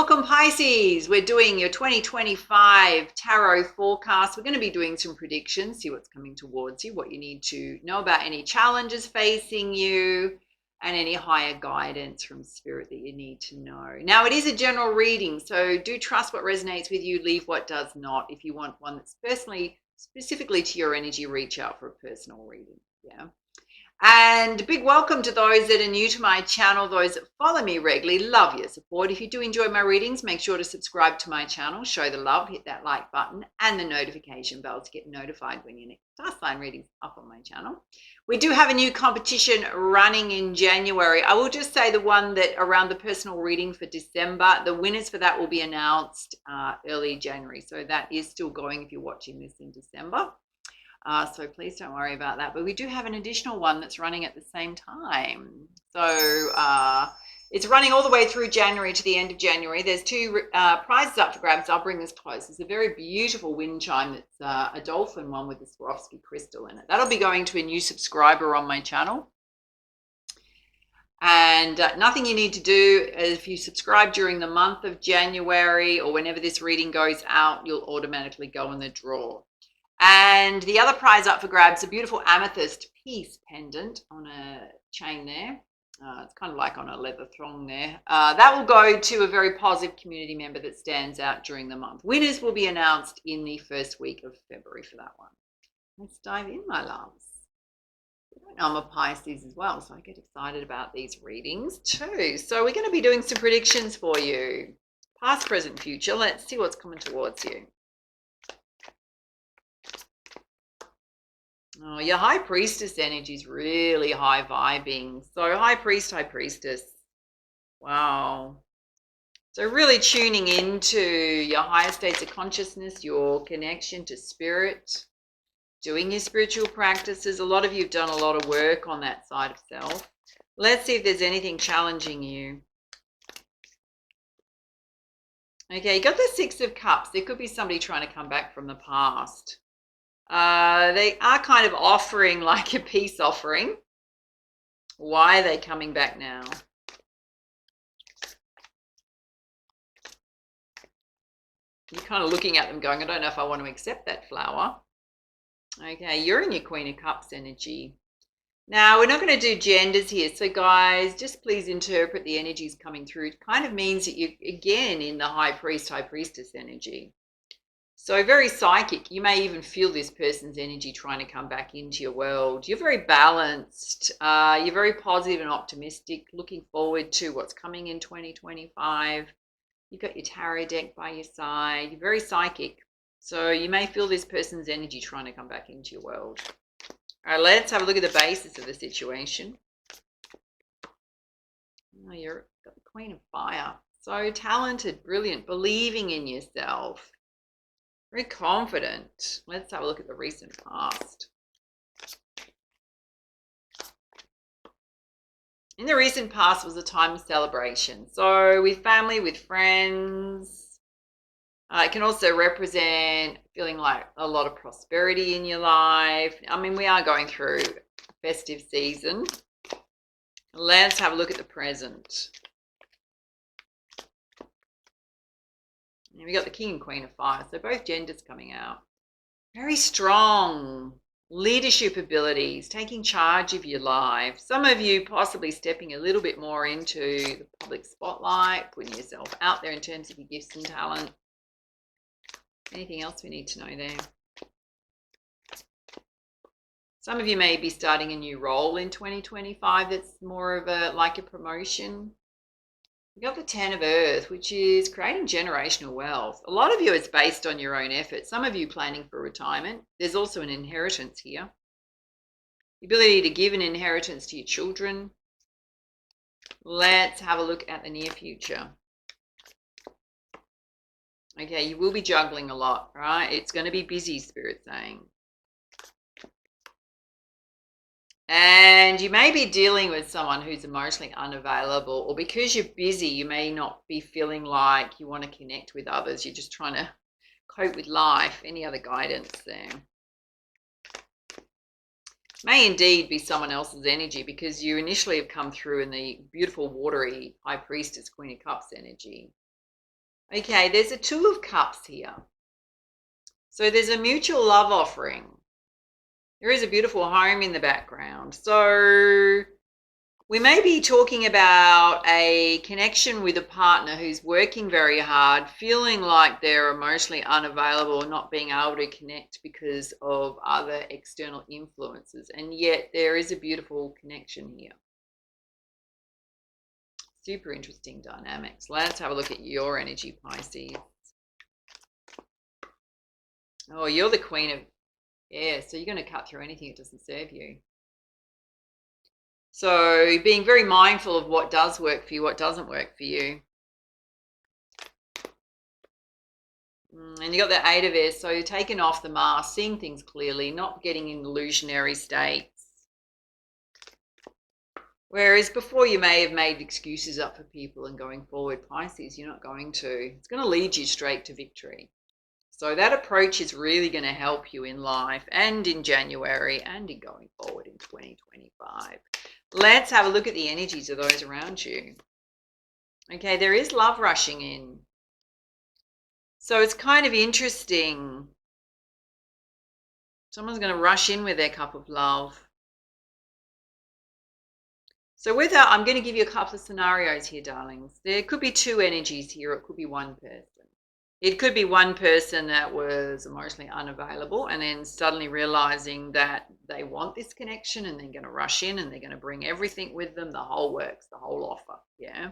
Welcome, Pisces. We're doing your 2025 tarot forecast. We're going to be doing some predictions, see what's coming towards you, what you need to know about any challenges facing you, and any higher guidance from spirit that you need to know. Now, it is a general reading, so do trust what resonates with you, leave what does not. If you want one that's personally, specifically to your energy, reach out for a personal reading. Yeah. And big welcome to those that are new to my channel, those that follow me regularly. Love your support. If you do enjoy my readings, make sure to subscribe to my channel, show the love, hit that like button and the notification bell to get notified when your next star sign readings up on my channel. We do have a new competition running in January. I will just say the one that around the personal reading for December, the winners for that will be announced early January. So that is still going if you're watching this in December. So please don't worry about that. But we do have an additional one that's running at the same time. So it's running all the way through January to the end of January. There's two prizes up for grabs. I'll bring this close. It's a very beautiful wind chime that's a dolphin one with a Swarovski crystal in it. That'll be going to a new subscriber on my channel. And nothing you need to do if you subscribe during the month of January or whenever this reading goes out, you'll automatically go in the draw. And the other prize up for grabs, a beautiful amethyst peace pendant on a chain there. It's kind of like on a leather thong there. That will go to a very positive community member that stands out during the month. Winners will be announced in the first week of February for that one. Let's dive in, my loves. I know I'm a Pisces as well, so I get excited about these readings too. So we're going to be doing some predictions for you. Past, present, future. Let's see what's coming towards you. Oh, your High Priestess energy is really high vibing. So High Priest, High Priestess. Wow. So really tuning into your higher states of consciousness, your connection to spirit, doing your spiritual practices. A lot of you have done a lot of work on that side of self. Let's see if there's anything challenging you. Okay, you got the Six of Cups. There could be somebody trying to come back from the past. They are kind of offering like a peace offering. Why are they coming back now? You're kind of looking at them going, I don't know if I want to accept that flower. Okay, you're in your Queen of Cups energy. Now, we're not going to do genders here. So guys, just please interpret the energies coming through. It kind of means that you're, again, in the High Priest, High Priestess energy. So very psychic. You may even feel this person's energy trying to come back into your world. You're very balanced. You're very positive and optimistic, looking forward to what's coming in 2025. You've got your tarot deck by your side. You're very psychic. So you may feel this person's energy trying to come back into your world. All right, let's have a look at the basis of the situation. Oh, you've got the Queen of Fire. So talented, brilliant, believing in yourself. Very confident. Let's have a look at the recent past. In the recent past was a time of celebration. So with family, with friends. It can also represent feeling like a lot of prosperity in your life. I mean, we are going through a festive season. Let's have a look at the present. And we got the King and Queen of Fire, so both genders coming out. Very strong leadership abilities, taking charge of your life. Some of you possibly stepping a little bit more into the public spotlight, putting yourself out there in terms of your gifts and talent. Anything else we need to know there? Some of you may be starting a new role in 2025 that's more of a like a promotion. We got the Ten of Earth, which is creating generational wealth. A lot of you, it's based on your own effort. Some of you planning for retirement. There's also an inheritance here. The ability to give an inheritance to your children. Let's have a look at the near future. Okay, you will be juggling a lot, right? It's going to be busy, Spirit saying. And you may be dealing with someone who's emotionally unavailable, or because you're busy, you may not be feeling like you want to connect with others. You're just trying to cope with life. Any other guidance there? May indeed be someone else's energy because you initially have come through in the beautiful watery High Priestess, Queen of Cups energy. Okay, there's a Two of Cups here. So there's a mutual love offering. There is a beautiful home in the background. So we may be talking about a connection with a partner who's working very hard, feeling like they're emotionally unavailable, not being able to connect because of other external influences. And yet there is a beautiful connection here. Super interesting dynamics. Let's have a look at your energy, Pisces. Oh, you're the queen of, yeah, so you're going to cut through anything that doesn't serve you. So being very mindful of what does work for you, what doesn't work for you. And you got the Eight of Airs, so you're taking off the mask, seeing things clearly, not getting in illusionary states. Whereas before you may have made excuses up for people, and going forward, Pisces, you're not going to. It's going to lead you straight to victory. So that approach is really going to help you in life and in January and in going forward in 2025. Let's have a look at the energies of those around you. Okay, there is love rushing in. So it's kind of interesting. Someone's going to rush in with their cup of love. So with that, I'm going to give you a couple of scenarios here, darlings. There could be two energies here. It could be one person. It could be one person that was emotionally unavailable and then suddenly realizing that they want this connection and they're going to rush in and they're going to bring everything with them, the whole works, the whole offer, yeah?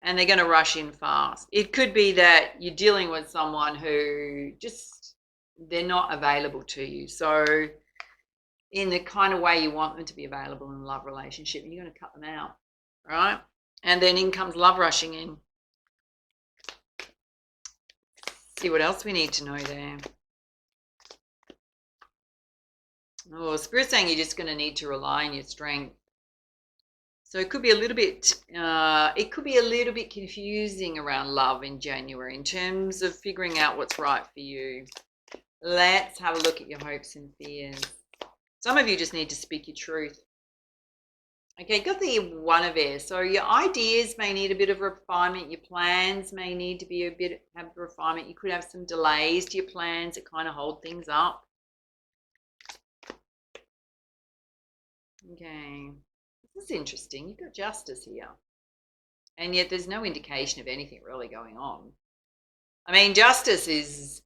And they're going to rush in fast. It could be that you're dealing with someone who just, they're not available to you. So in the kind of way you want them to be available in a love relationship, you're going to cut them out, right? And then in comes love rushing in. See what else we need to know there. Oh, Spirit's saying you're just going to need to rely on your strength. So it could be a little bit, confusing around love in January in terms of figuring out what's right for you. Let's have a look at your hopes and fears. Some of you just need to speak your truth. Okay, got the One of Air. So your ideas may need a bit of refinement. Your plans may need to be have refinement. You could have some delays to your plans that kind of hold things up. Okay, this is interesting. You've got Justice here. And yet there's no indication of anything really going on. I mean, Justice is,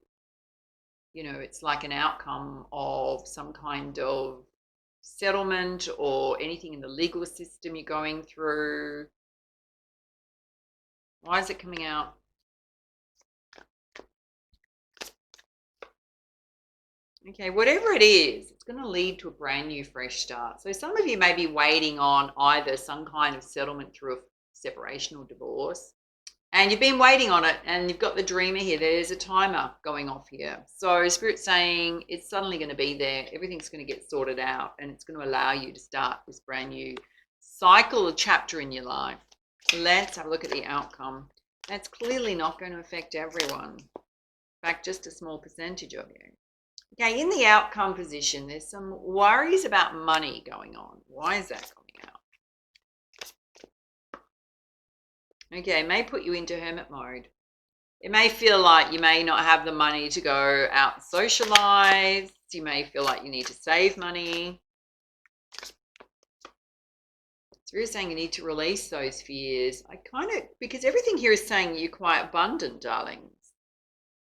it's like an outcome of some kind of settlement or anything in the legal system you're going through. Why is it coming out? Okay, whatever it is, it's going to lead to a brand new fresh start. So some of you may be waiting on either some kind of settlement through a separation or divorce, and you've been waiting on it, and you've got the Dreamer here. There's a timer going off here. So Spirit's saying it's suddenly going to be there. Everything's going to get sorted out, and it's going to allow you to start this brand new cycle or chapter in your life. Let's have a look at the outcome. That's clearly not going to affect everyone. In fact, just a small percentage of you. Okay, in the outcome position, there's some worries about money going on. Why is that coming out? Okay, it may put you into hermit mode. It may feel like you may not have the money to go out and socialize. You may feel like you need to save money. It's really saying you need to release those fears. Because everything here is saying you're quite abundant, darlings.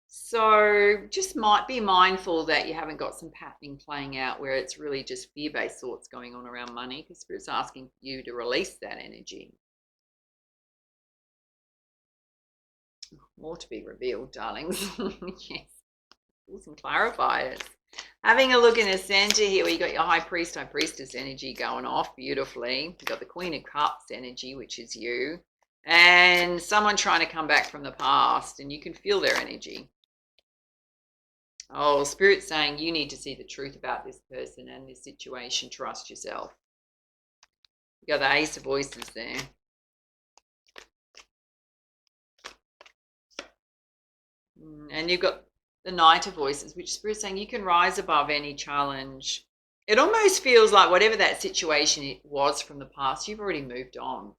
So just might be mindful that you haven't got some patterning playing out where it's really just fear-based thoughts going on around money, because Spirit's asking you to release that energy. More to be revealed, darlings. Yes. Some clarifiers. Having a look in the center here where you got your High Priest, High Priestess energy going off beautifully. You've got the Queen of Cups energy, which is you. And someone trying to come back from the past, and you can feel their energy. Oh, Spirit's saying you need to see the truth about this person and this situation. Trust yourself. You got the Ace of Voices there. And you've got the Knight of Voices, which Spirit's saying you can rise above any challenge. It almost feels like whatever that situation it was from the past, you've already moved on.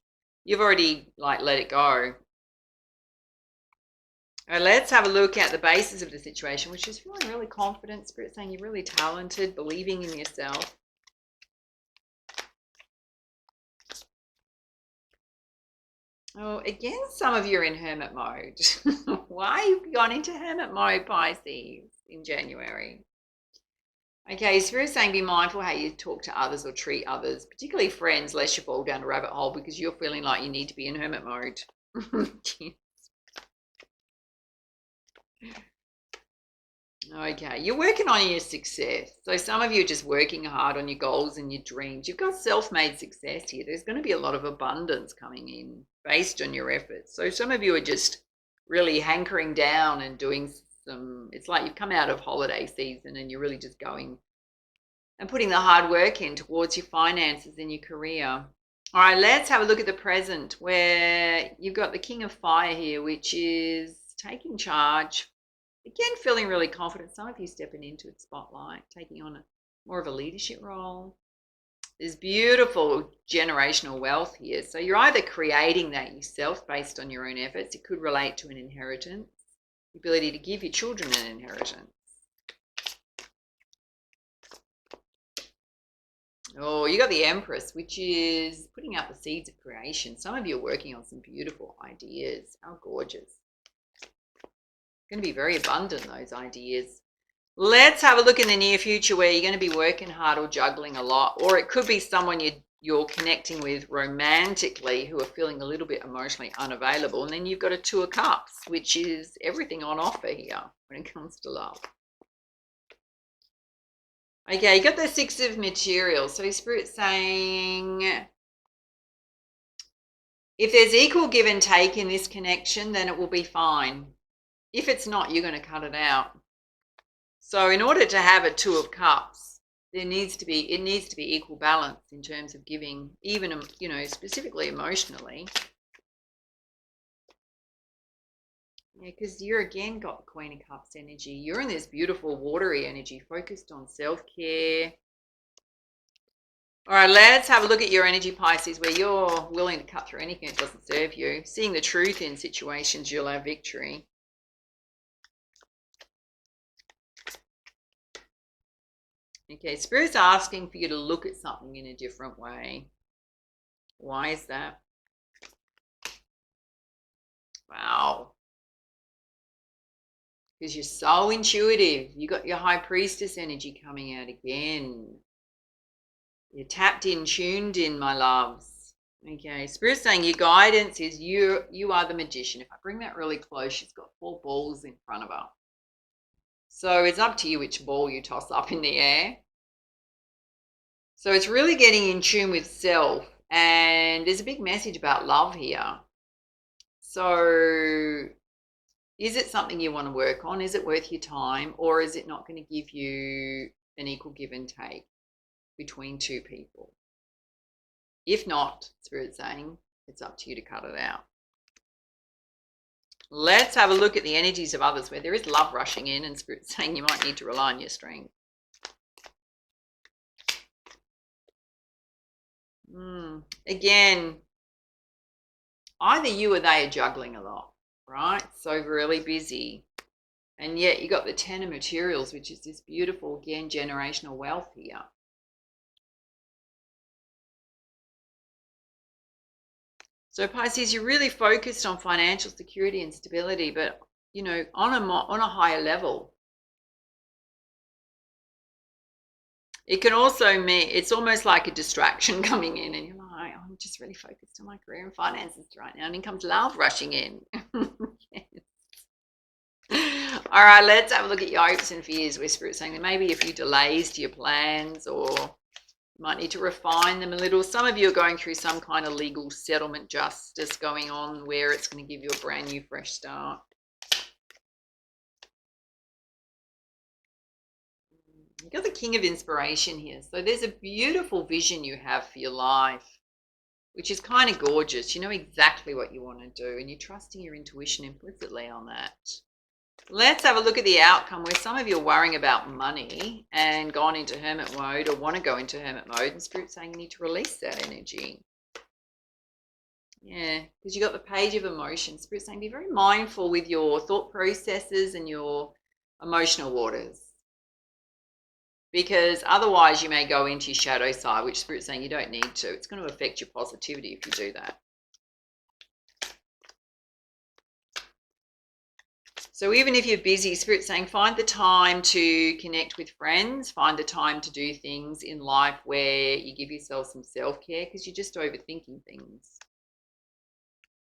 You've already let it go. All right, let's have a look at the basis of the situation, which is feeling really confident. Spirit saying you're really talented, believing in yourself. Oh, again, some of you are in hermit mode. Why have you gone into hermit mode, Pisces, in January? Okay, Spirit saying be mindful how you talk to others or treat others, particularly friends, lest you fall down a rabbit hole because you're feeling like you need to be in hermit mode. Okay, you're working on your success. So some of you are just working hard on your goals and your dreams. You've got self-made success here. There's going to be a lot of abundance coming in based on your efforts. So some of you are just really hankering down and doing some, it's like you've come out of holiday season and you're really just going and putting the hard work in towards your finances and your career. All right, let's have a look at the present where you've got the King of Fire here, which is taking charge. Again, feeling really confident. Some of you stepping into the spotlight, taking on more of a leadership role. There's beautiful generational wealth here. So you're either creating that yourself based on your own efforts. It could relate to an inheritance, the ability to give your children an inheritance. Oh, you got the Empress, which is putting out the seeds of creation. Some of you are working on some beautiful ideas. How gorgeous. Going to be very abundant, those ideas. Let's have a look in the near future where you're going to be working hard or juggling a lot, or it could be someone you're connecting with romantically who are feeling a little bit emotionally unavailable. And then you've got a Two of Cups, which is everything on offer here when it comes to love. Okay, you got the Six of Materials. So Spirit's saying if there's equal give and take in this connection, then it will be fine. If it's not, you're going to cut it out. So in order to have a Two of Cups, it needs to be equal balance in terms of giving, even, you know, specifically emotionally. Yeah, because you're again got the Queen of Cups energy. You're in this beautiful watery energy focused on self-care. All right, let's have a look at your energy, Pisces, where you're willing to cut through anything that doesn't serve you. Seeing the truth in situations, you'll have victory. Okay, Spirit's asking for you to look at something in a different way. Why is that? Wow. Because you're so intuitive. You got your High Priestess energy coming out again. You're tapped in, tuned in, my loves. Okay, Spirit's saying your guidance is you are the magician. If I bring that really close, she's got 4 balls in front of her. So it's up to you which ball you toss up in the air. So it's really getting in tune with self. And there's a big message about love here. So is it something you want to work on? Is it worth your time? Or is it not going to give you an equal give and take between 2 people? If not, Spirit's saying it's up to you to cut it out. Let's have a look at the energies of others where there is love rushing in and Spirit's saying you might need to rely on your strength. Again, either you or they are juggling a lot, right? So really busy. And yet you got the 10 of Materials, which is this beautiful, again, generational wealth here. So Pisces, you're really focused on financial security and stability, but, you know, on a higher level. It can also mean it's almost like a distraction coming in and you're like, I'm just really focused on my career and finances right now. And then comes love rushing in. Yes. All right, let's have a look at your hopes and fears where Spirit's saying there may be a few delays to your plans or you might need to refine them a little. Some of you are going through some kind of legal settlement justice going on where it's going to give you a brand new fresh start. You've got the King of Inspiration here. So there's a beautiful vision you have for your life, which is kind of gorgeous. You know exactly what you want to do and you're trusting your intuition implicitly on that. Let's have a look at the outcome where some of you are worrying about money and gone into hermit mode or want to go into hermit mode and Spirit's saying you need to release that energy. Yeah, because you got the page of emotions. Spirit saying be very mindful with your thought processes and your emotional waters. Because otherwise you may go into your shadow side, which Spirit's saying you don't need to. It's going to affect your positivity if you do that. So even if you're busy, Spirit's saying find the time to connect with friends, find the time to do things in life where you give yourself some self-care, because you're just overthinking things.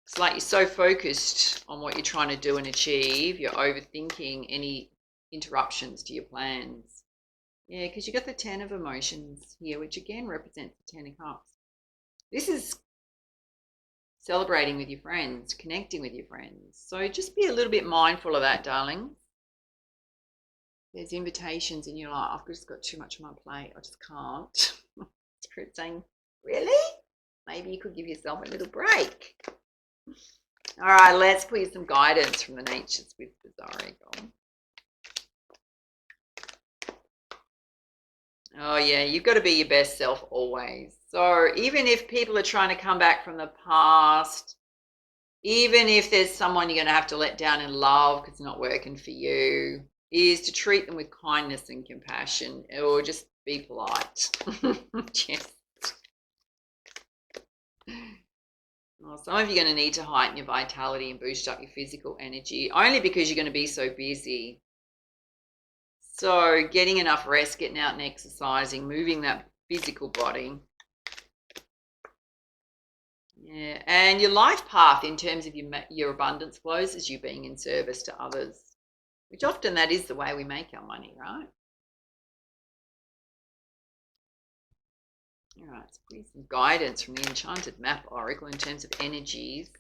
It's like you're so focused on what you're trying to do and achieve, you're overthinking any interruptions to your plans. Yeah, because you got the 10 of emotions here, which again represents the 10 of cups. This is celebrating with your friends, connecting with your friends. So just be a little bit mindful of that, darling. There's invitations and you're like, I've just got too much on my plate. I just can't. Spirit saying, really? Maybe you could give yourself a little break. All right, let's put you some guidance from the natures with the Rarible. Oh yeah, you've got to be your best self always. So even if people are trying to come back from the past, even if there's someone you're going to have to let down in love because it's not working for you, is to treat them with kindness and compassion, or just be polite. Yes. Well, some of you are going to need to heighten your vitality and boost up your physical energy, only because you're going to be so busy. So getting enough rest, getting out and exercising, moving that physical body. Yeah, and your life path in terms of your abundance flows is you being in service to others, which often that is the way we make our money, right? All right, so please some guidance from the Enchanted Map Oracle in terms of energies.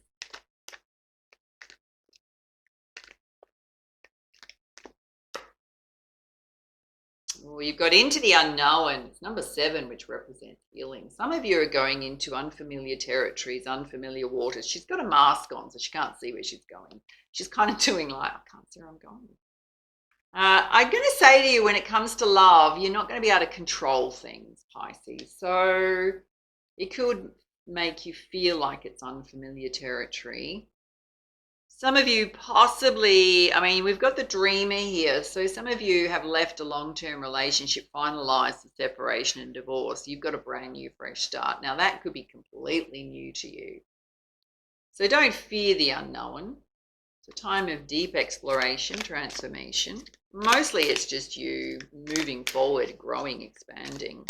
Well, you've got into the unknown. It's number 7, which represents healing. Some of you are going into unfamiliar territories, unfamiliar waters. She's got a mask on, so she can't see where she's going. She's kind of doing like, I can't see where I'm going. I'm going to say to you, when it comes to love, you're not going to be able to control things, Pisces. So it could make you feel like it's unfamiliar territory. Some of you possibly, I mean, we've got the dreamer here. So some of you have left a long-term relationship, finalized the separation and divorce. You've got a brand new, fresh start. Now that could be completely new to you. So don't fear the unknown. It's a time of deep exploration, transformation. Mostly it's just you moving forward, growing, expanding.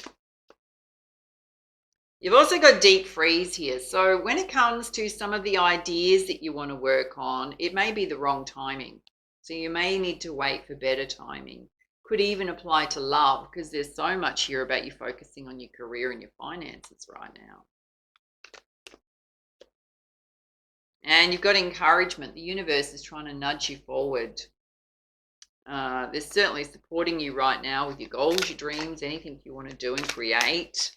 You've also got deep freeze here. So when it comes to some of the ideas that you want to work on, it may be the wrong timing. So you may need to wait for better timing. Could even apply to love, because there's so much here about you focusing on your career and your finances right now. And you've got encouragement. The universe is trying to nudge you forward. They're certainly supporting you right now with your goals, your dreams, anything you want to do and create.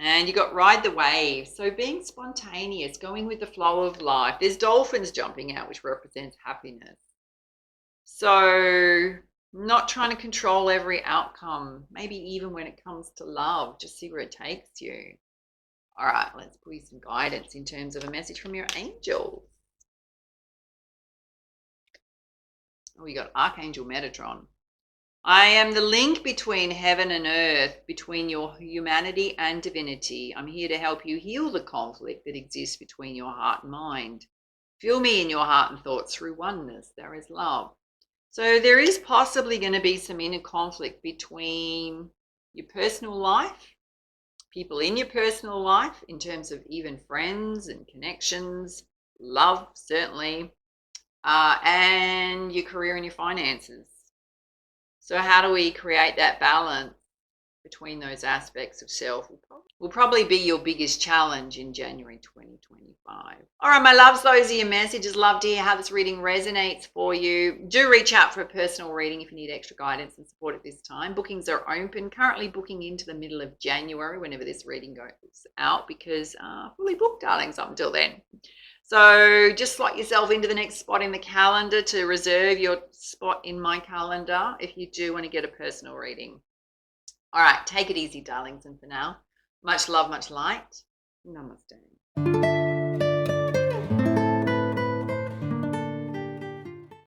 And you got ride the wave. So being spontaneous, going with the flow of life. There's dolphins jumping out, which represents happiness. So not trying to control every outcome, maybe even when it comes to love, just see where it takes you. All right, let's put you some guidance in terms of a message from your angels. Oh, you got Archangel Metatron. I am the link between heaven and earth, between your humanity and divinity. I'm here to help you heal the conflict that exists between your heart and mind. Feel me in your heart and thoughts through oneness. There is love. So there is possibly going to be some inner conflict between your personal life, people in your personal life, in terms of even friends and connections, love certainly, and your career and your finances. So how do we create that balance between those aspects of self? Will probably be your biggest challenge in January 2025. All right, my loves, those are your messages. Love to hear how this reading resonates for you. Do reach out for a personal reading if you need extra guidance and support at this time. Bookings are open, currently booking into the middle of January whenever this reading goes out, because fully booked, darlings, up until then. So just slot yourself into the next spot in the calendar to reserve your spot in my calendar if you do want to get a personal reading. All right, take it easy, darlings, and for now, Much love, much light. Namaste.